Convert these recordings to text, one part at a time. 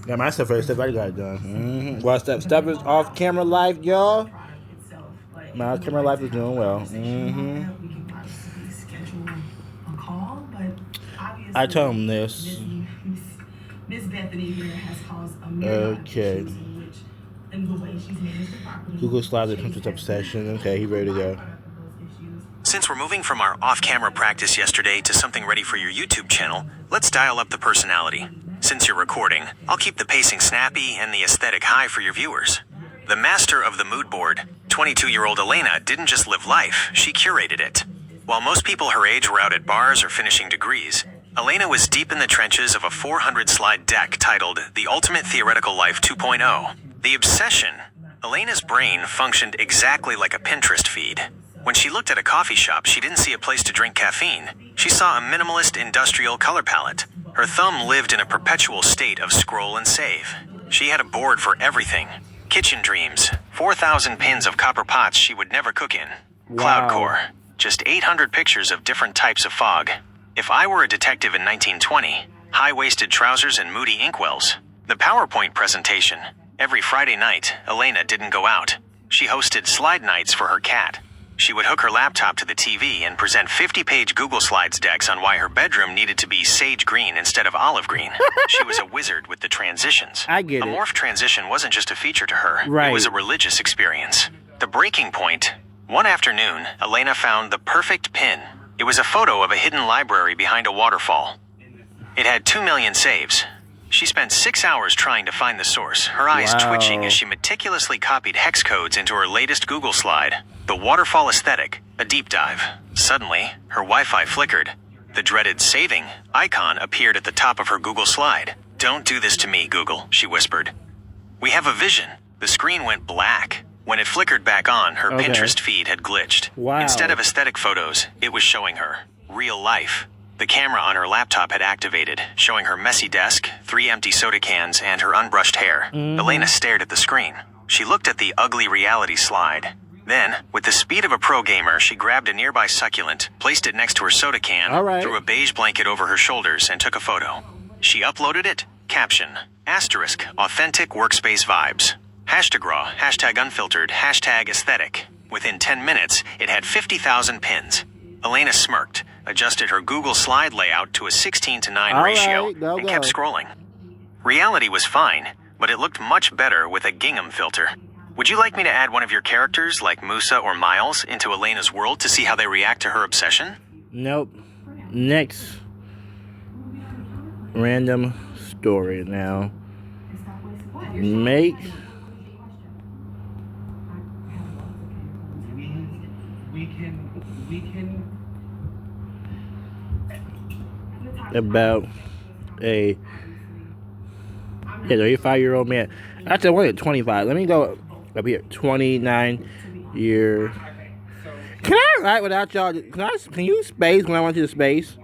Got my stuff first. Stuff I got done. Well, stuff is off camera life, y'all. My camera life is doing well. I told him this. Okay. Google Slides and Pinterest obsession. Okay, he ready to go. Since we're moving from our off-camera practice yesterday to something ready for your YouTube channel, let's dial up the personality. Since you're recording, I'll keep the pacing snappy and the aesthetic high for your viewers. The master of the mood board, 22-year-old Elena, didn't just live life, she curated it. While most people her age were out at bars or finishing degrees, Elena was deep in the trenches of a 400-slide deck titled The Ultimate Theoretical Life 2.0. The obsession. Elena's brain functioned exactly like a Pinterest feed. When she looked at a coffee shop, she didn't see a place to drink caffeine. She saw a minimalist industrial color palette. Her thumb lived in a perpetual state of scroll and save. She had a board for everything. Kitchen dreams, 4,000 pins of copper pots she would never cook in. Cloud core, just 800 pictures of different types of fog. If I were a detective in 1920, high-waisted trousers and moody inkwells. The PowerPoint presentation. Every Friday night, Elena didn't go out. She hosted slide nights for her cat. She would hook her laptop to the TV and present 50-page Google Slides decks on why her bedroom needed to be sage green instead of olive green. She was a wizard with the transitions. I get it. A morph transition wasn't just a feature to her. Right. It was a religious experience. The breaking point. One afternoon, Elena found the perfect pin. It was a photo of a hidden library behind a waterfall. It had 2 million saves. She spent 6 hours trying to find the source, her eyes twitching as she meticulously copied hex codes into her latest Google slide. The waterfall aesthetic, a deep dive. Suddenly, her Wi-Fi flickered. The dreaded saving icon appeared at the top of her Google slide. "Don't do this to me, Google," she whispered. "We have a vision." The screen went black. When it flickered back on, her Pinterest feed had glitched. Instead of aesthetic photos, it was showing her real life. The camera on her laptop had activated, showing her messy desk, 3 empty soda cans, and her unbrushed hair. Elena stared at the screen. She looked at the ugly reality slide. Then, with the speed of a pro gamer, she grabbed a nearby succulent, placed it next to her soda can, threw a beige blanket over her shoulders, and took a photo. She uploaded it. Caption. Asterisk. Authentic workspace vibes. Hashtag raw, hashtag unfiltered, hashtag aesthetic. Within 10 minutes, it had 50,000 pins. Elena smirked, adjusted her Google slide layout to a 16:9 ratio, and kept scrolling. Reality was fine, but it looked much better with a gingham filter. Would you like me to add one of your characters, like Musa or Miles, into Elena's world to see how they react to her obsession? Nope. Next. Random story now. Make about a 35-year-old man. Actually, I wanted 25. Let me go up here. 29-year. Can I write without y'all? Can you space when I want you to space?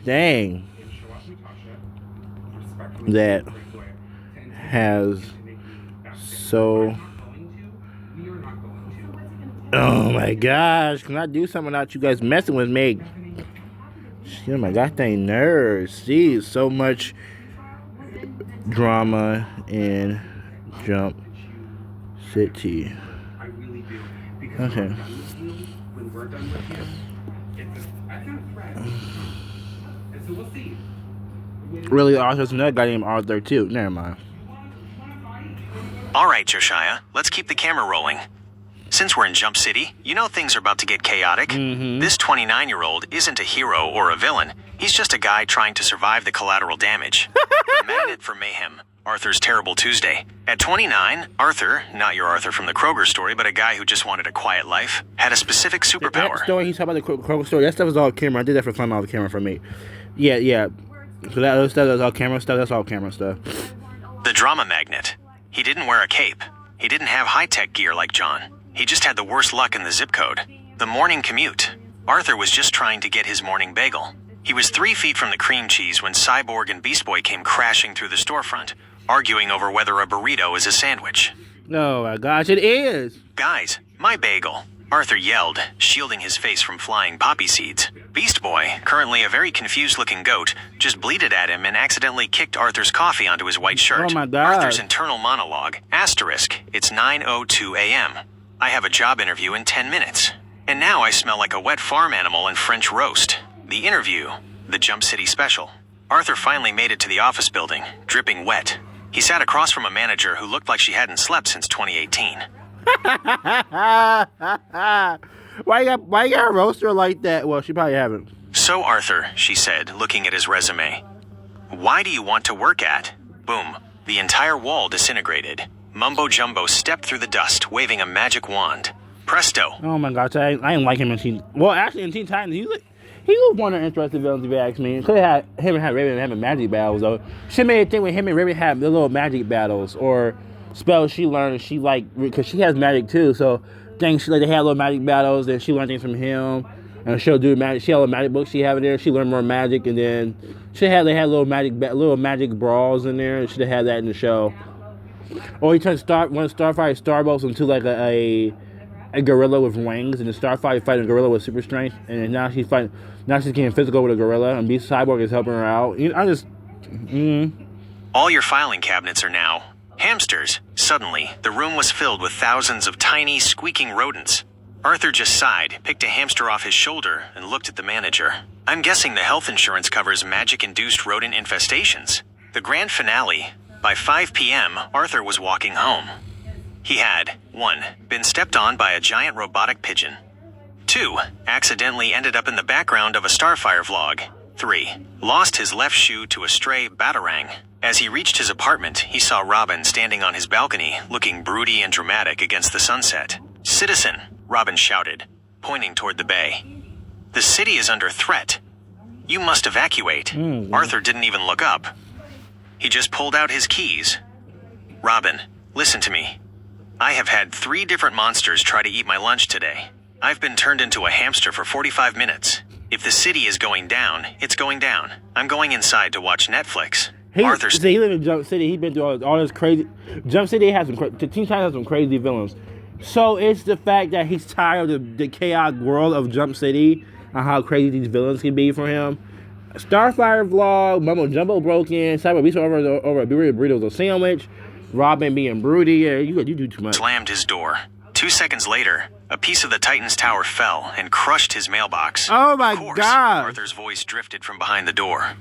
Dang. That has so. Oh my gosh! Can I do something without you guys messing with me? Oh my god, dang nerves. Jeez, so much drama in Jump City. Okay. Really, there's another guy named Arthur too. Never mind. All right, Josiah, let's keep the camera rolling. Since we're in Jump City, you know things are about to get chaotic. This 29-year-old isn't a hero or a villain. He's just a guy trying to survive the collateral damage. A magnet for mayhem. Arthur's Terrible Tuesday. At 29, Arthur, not your Arthur from the Kroger story, but a guy who just wanted a quiet life, had a specific superpower. That story, he's talking about the Kroger story. That stuff is all camera. I did that for fun off camera for me. Yeah. So that other stuff, that's all camera stuff. That's all camera stuff. The drama magnet. He didn't wear a cape. He didn't have high-tech gear like John. He just had the worst luck in the zip code. The morning commute. Arthur was just trying to get his morning bagel. He was 3 feet from the cream cheese when Cyborg and Beast Boy came crashing through the storefront, arguing over whether a burrito is a sandwich. Oh my gosh, it is. Guys, my bagel. Arthur yelled, shielding his face from flying poppy seeds. Beast Boy, currently a very confused-looking goat, just bleated at him and accidentally kicked Arthur's coffee onto his white shirt. Oh my God. Arthur's internal monologue, asterisk, it's 9:02 a.m. I have a job interview in 10 minutes. And now I smell like a wet farm animal and French roast. The interview, the Jump City special. Arthur finally made it to the office building, dripping wet. He sat across from a manager who looked like she hadn't slept since 2018. Why you got a roaster like that? Well, she probably haven't. So, Arthur, she said, looking at his resume. Why do you want to work at? Boom. The entire wall disintegrated. Mumbo Jumbo stepped through the dust, waving a magic wand. Presto. Oh my gosh, I didn't like him in Teen. Well, actually, in Teen Titans, he was one of the interesting villains if you ask me. Could have had him and Raven having magic battles though. She made a thing with him and Raven have the little magic battles or spells she learned. She because she has magic too. So things they had little magic battles. Then she learned things from him, and she'll do magic. She had a magic book she have in there. She learned more magic, and then they had little magic brawls in there. And she'd have had that in the show. Or he turned one of Starfire's Starbolts into like a gorilla with wings, and the Starfire fighting a gorilla with super strength, and now she's getting physical with a gorilla, and Beast Cyborg is helping her out. All your filing cabinets are now hamsters. Suddenly, the room was filled with thousands of tiny, squeaking rodents. Arthur just sighed, picked a hamster off his shoulder, and looked at the manager. I'm guessing the health insurance covers magic-induced rodent infestations. The grand finale. By 5 p.m., Arthur was walking home. He had 1. Been stepped on by a giant robotic pigeon. 2. Accidentally ended up in the background of a Starfire vlog. 3. Lost his left shoe to a stray batarang. As he reached his apartment, he saw Robin standing on his balcony, looking broody and dramatic against the sunset. Citizen, Robin shouted, pointing toward the bay. The city is under threat. You must evacuate. Arthur didn't even look up. He just pulled out his keys. Robin, listen to me. I have had 3 different monsters try to eat my lunch today. I've been turned into a hamster for 45 minutes. If the city is going down, it's going down. I'm going inside to watch Netflix. He lives in Jump City. He's been through all this crazy. Jump City has Teen Titans has some crazy villains. So it's the fact that he's tired of the chaotic world of Jump City and how crazy these villains can be for him. Starfire vlog, Mumbo Jumbo broke in, Cyber Beast over a burrito sandwich, Robin being broody. Yeah, you do too much. Slammed his door. 2 seconds later, a piece of the Titan's tower fell and crushed his mailbox. Oh my God! Arthur's voice drifted from behind the door.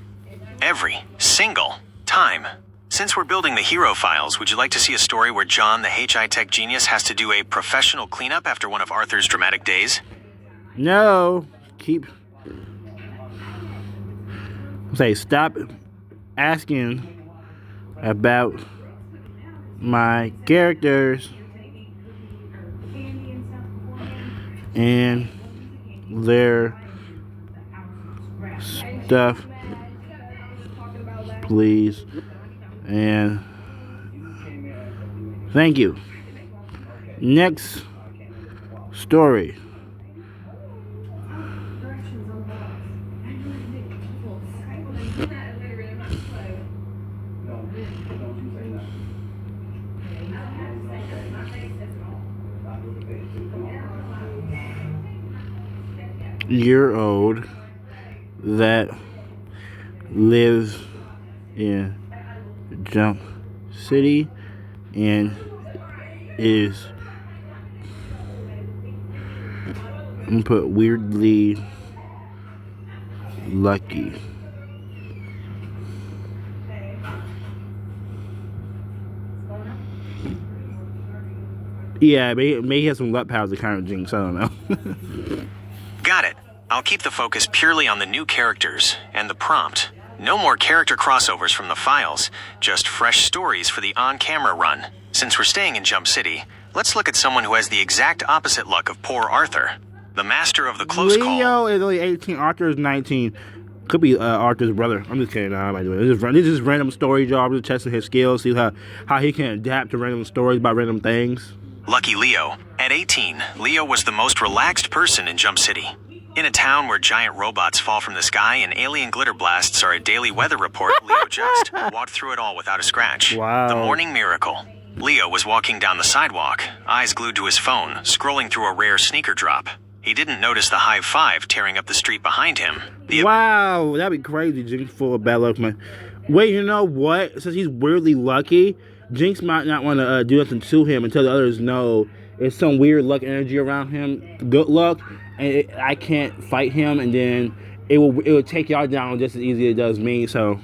Every single time. Since we're building the hero files, would you like to see a story where John, the HI-Tech genius, has to do a professional cleanup after one of Arthur's dramatic days? No. Stop asking about my characters and their stuff, please, and thank you. Next story. Year-old that lives in Jump City and is I'm gonna put weirdly lucky. Yeah, maybe he has some luck powers to kind of jinx. I don't know. Got it. I'll keep the focus purely on the new characters and the prompt. No more character crossovers from the files, just fresh stories for the on-camera run. Since we're staying in Jump City, let's look at someone who has the exact opposite luck of poor Arthur. The master of the close call. Leo is only 18, Arthur is 19. Could be Arthur's brother. I'm just kidding. How am I doing? This is just random story jobs, just testing his skills, see how he can adapt to random stories about random things. Lucky Leo. At 18, Leo was the most relaxed person in Jump City. In a town where giant robots fall from the sky and alien glitter blasts are a daily weather report, Leo just walked through it all without a scratch. Wow. The morning miracle. Leo was walking down the sidewalk, eyes glued to his phone, scrolling through a rare sneaker drop. He didn't notice the high five tearing up the street behind him. Wow, that'd be crazy. Jinx full of bad luck, man. Wait, you know what? Since he's weirdly lucky, Jinx might not want to do nothing to him until the others know it's some weird luck energy around him. Good luck, and I can't fight him, and then it will take y'all down just as easy as it does me. So.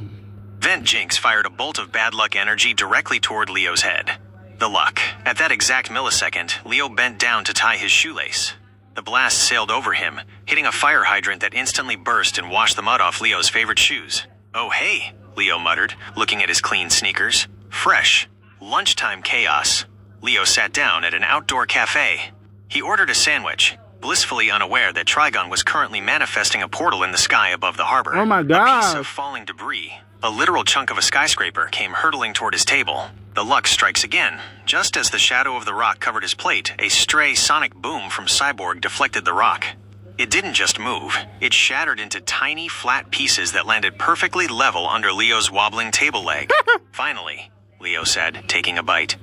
Then Jinx fired a bolt of bad luck energy directly toward Leo's head. The luck. At that exact millisecond, Leo bent down to tie his shoelace. The blast sailed over him, hitting a fire hydrant that instantly burst and washed the mud off Leo's favorite shoes. "Oh hey," Leo muttered, looking at his clean sneakers. Fresh. Lunchtime chaos. Leo sat down at an outdoor cafe. He ordered a sandwich, blissfully unaware that Trigon was currently manifesting a portal in the sky above the harbor. Oh my A god. piece of falling debris, a literal chunk of a skyscraper, came hurtling toward his table. The luck strikes again. Just as the shadow of the rock covered his plate, a stray sonic boom from Cyborg deflected the rock. It didn't just move. It shattered into tiny, flat pieces that landed perfectly level under Leo's wobbling table leg. "Finally," Leo said, taking a bite.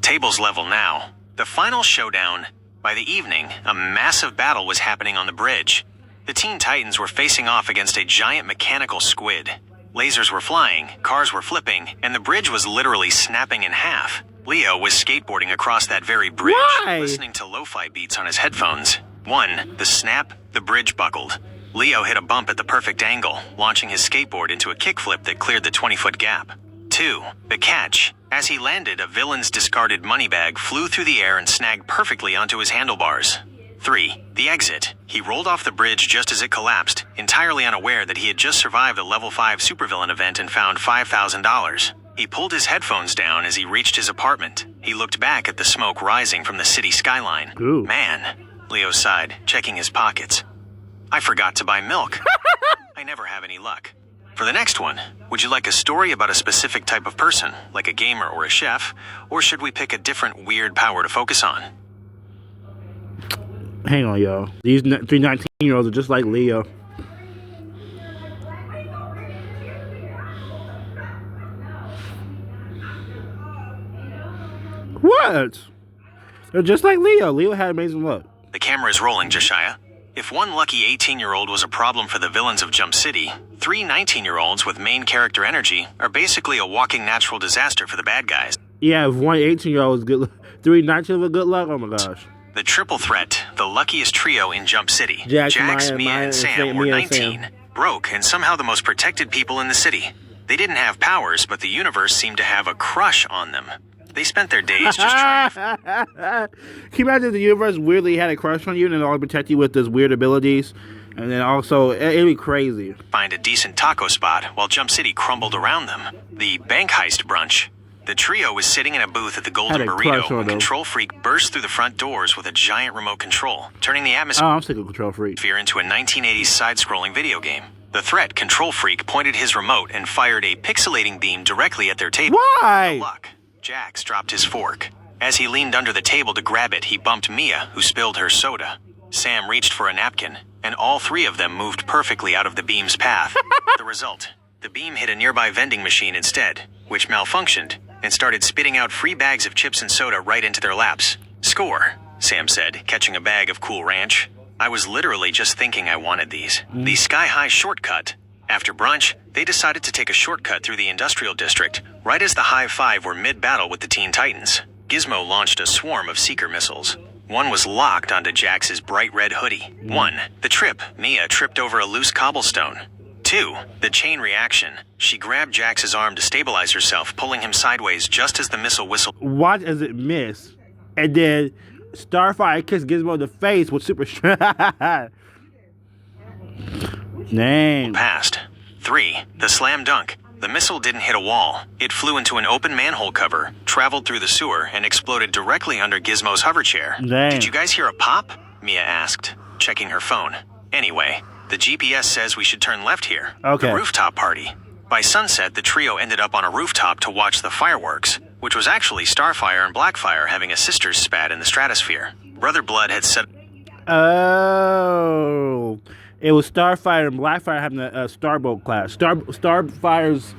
"Table's level now." The final showdown. By the evening, a massive battle was happening on the bridge. The Teen Titans were facing off against a giant mechanical squid. Lasers were flying, cars were flipping, and the bridge was literally snapping in half. Leo was skateboarding across that very bridge, Why? listening to lo-fi beats on his headphones. The snap, the bridge buckled. Leo hit a bump at the perfect angle, launching his skateboard into a kickflip that cleared the 20-foot gap. 2. The catch. As he landed, a villain's discarded money bag flew through the air and snagged perfectly onto his handlebars. 3. The exit. He rolled off the bridge just as it collapsed, entirely unaware that he had just survived a level 5 supervillain event and found $5,000. He pulled his headphones down as he reached his apartment. He looked back at the smoke rising from the city skyline. Ooh. "Man," Leo sighed, checking his pockets. "I forgot to buy milk. I never have any luck." For the next one, would you like a story about a specific type of person, like a gamer or a chef, or should we pick a different weird power to focus on? Hang on, y'all. These 3 19-year-olds are just like Leo. What? They're just like Leo. Leo had amazing luck. The camera is rolling, Josiah. If one lucky 18-year-old was a problem for the villains of Jump City, 3 19-year-olds with main character energy are basically a walking natural disaster for the bad guys. Yeah, if one 18-year-old is good luck, 3 19 with good luck, oh my gosh. The triple threat, the luckiest trio in Jump City, Jax, Mia, Maya, and Sam were Mia and 19, broke, and somehow the most protected people in the city. They didn't have powers, but the universe seemed to have a crush on them. They spent their days just trying to... Can you imagine if the universe weirdly had a crush on you and then always protect you with those weird abilities? And then also, it'd be crazy. Find a decent taco spot while Jump City crumbled around them. The bank heist brunch. The trio was sitting in a booth at the Golden Had a crush Burrito on when them. Control Freak burst through the front doors with a giant remote control, turning the Oh, atmosphere I'm sick of Control Freak. into a 1980s side-scrolling video game. The threat, Control Freak, pointed his remote and fired a pixelating beam directly at their table. Why? Luck. Jax dropped his fork. As he leaned under the table to grab it, he bumped Mia, who spilled her soda. Sam reached for a napkin, and all 3 of them moved perfectly out of the beam's path. The result, the beam hit a nearby vending machine instead, which malfunctioned and started spitting out free bags of chips and soda right into their laps. "Score," Sam said, catching a bag of Cool Ranch. "I was literally just thinking I wanted these." The sky-high shortcut. After brunch, they decided to take a shortcut through the industrial district, right as the High Five were mid-battle with the Teen Titans. Gizmo launched a swarm of Seeker missiles. One was locked onto Jax's bright red hoodie. 1. The trip. Mia tripped over a loose cobblestone. 2. The chain reaction. She grabbed Jax's arm to stabilize herself, pulling him sideways just as the missile whistled. Watch as it missed. And then Starfire kissed Gizmo in the face with super strength. Dang. Past. 3. The slam dunk. The missile didn't hit a wall. It flew into an open manhole cover, traveled through the sewer, and exploded directly under Gizmo's hover chair. Dang. Did you guys hear a pop? Mia asked, checking her phone. Anyway, the GPS says we should turn left here. Okay. The rooftop party. By sunset, the trio ended up on a rooftop to watch the fireworks, which was actually Starfire and Blackfire having a sister's spat in the stratosphere. Brother Blood had set... Oh. It was Starfire and Blackfire having a starboat clash. Starfire's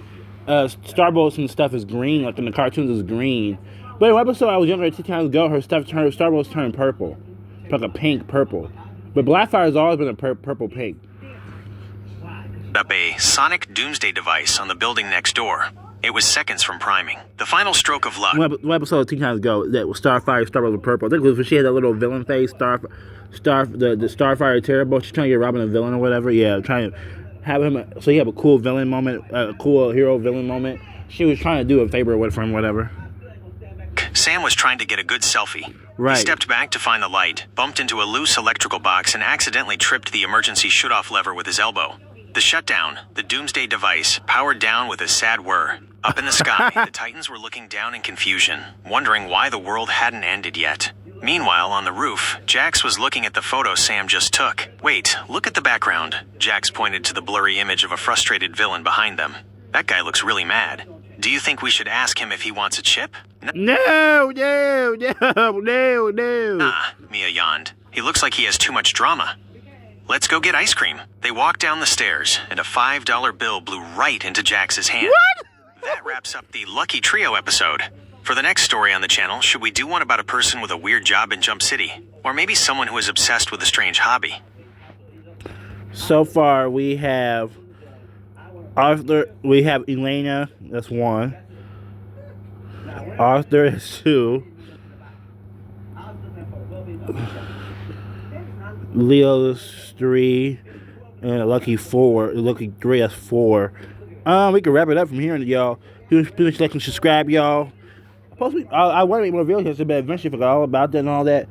starboats and stuff is green, like in the cartoons is green. But in one episode I was younger, 10 times ago, her Star Wars turned purple. Like a pink purple. But Blackfire's always been a purple pink. Up a sonic doomsday device on the building next door. It was seconds from priming. The final stroke of luck. One episode 10 times ago that was Starfire, Star Wars was purple. I think it was when she had that little villain face, the Starfire Terrible. She's trying to get Robin a villain or whatever. Yeah, trying to have him, so he have a cool villain moment, a cool hero villain moment. She was trying to do a favor with him, whatever. Sam was trying to get a good selfie. Right. He stepped back to find the light, bumped into a loose electrical box, and accidentally tripped the emergency shut-off lever with his elbow. The shutdown, the doomsday device, powered down with a sad whir. Up in the sky, the Titans were looking down in confusion, wondering why the world hadn't ended yet. Meanwhile, on the roof, Jax was looking at the photo Sam just took. Wait, look at the background. Jax pointed to the blurry image of a frustrated villain behind them. That guy looks really mad. Do you think we should ask him if he wants a chip? No. Ah, Mia yawned. He looks like he has too much drama. Let's go get ice cream. They walked down the stairs, and a $5 bill blew right into Jax's hand. What? That wraps up the Lucky Trio episode. For the next story on the channel, should we do one about a person with a weird job in Jump City? Or maybe someone who is obsessed with a strange hobby? So far, we have Arthur, we have Elena, that's 1. Arthur is 2. Leo is 3. And Lucky 4. Lucky 3, that's 4. We can wrap it up from here, y'all. Please like and subscribe, y'all. I want to make more videos, but eventually I forgot all about that and all that.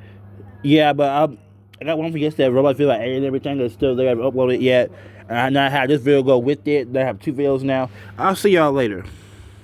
Yeah, but I got one for yesterday. Robot feel like editing everything that's still there. I haven't uploaded it yet. And I have this video go with it. I have 2 videos now. I'll see y'all later.